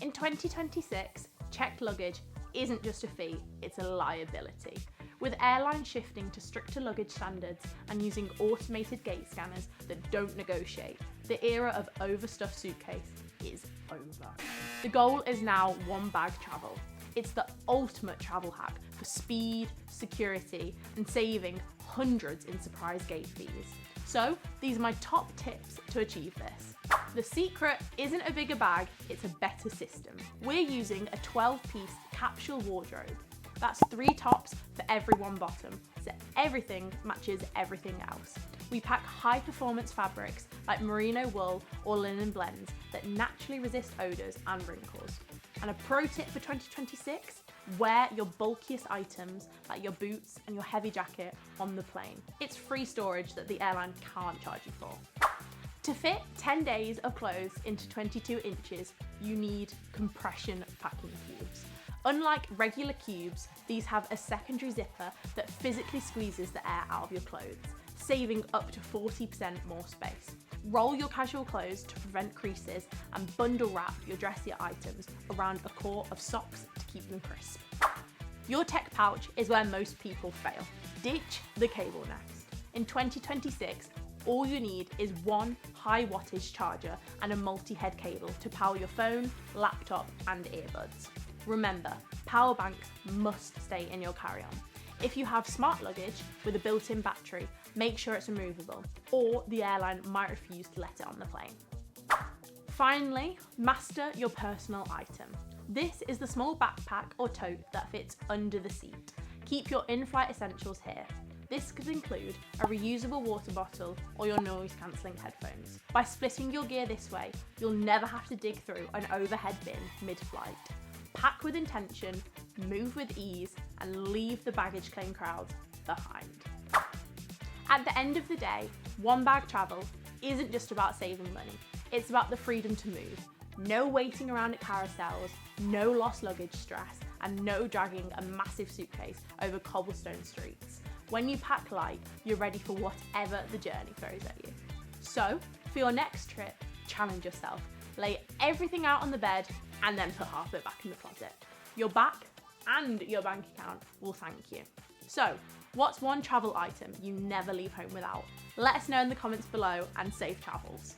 In 2026, checked luggage isn't just a fee, it's a liability. With airlines shifting to stricter luggage standards and using automated gate scanners that don't negotiate, the era of overstuffed suitcase is over. The goal is now one bag travel. It's the ultimate travel hack for speed, security, and saving hundreds in surprise gate fees. So these are my top tips to achieve this. The secret isn't a bigger bag, it's a better system. We're using a 12-piece capsule wardrobe. That's 3 tops for every 1 bottom, so everything matches everything else. We pack high-performance fabrics like merino wool or linen blends that naturally resist odours and wrinkles. And a pro tip for 2026, wear your bulkiest items like your boots and your heavy jacket on the plane. It's free storage that the airline can't charge you for. To fit 10 days of clothes into 22 inches, you need compression packing cubes. Unlike regular cubes, these have a secondary zipper that physically squeezes the air out of your clothes, saving up to 40% more space. Roll your casual clothes to prevent creases and bundle wrap your dressier items around a core of socks to keep them crisp. Your tech pouch is where most people fail. Ditch the cable next. In 2026, all you need is one high wattage charger and a multi-head cable to power your phone, laptop, and earbuds. Remember, power banks must stay in your carry-on. If you have smart luggage with a built-in battery, make sure it's removable, or the airline might refuse to let it on the plane. Finally, master your personal item. This is the small backpack or tote that fits under the seat. Keep your in-flight essentials here. This could include a reusable water bottle or your noise-cancelling headphones. By splitting your gear this way, you'll never have to dig through an overhead bin mid-flight. Pack with intention, move with ease, and leave the baggage claim crowds behind. At the end of the day, one bag travel isn't just about saving money, it's about the freedom to move. No waiting around at carousels, no lost luggage stress, and no dragging a massive suitcase over cobblestone streets. When you pack light, you're ready for whatever the journey throws at you. So, for your next trip, challenge yourself. Lay everything out on the bed and then put half of it back in the closet. Your back and your bank account will thank you. So, what's one travel item you never leave home without? Let us know in the comments below, and safe travels.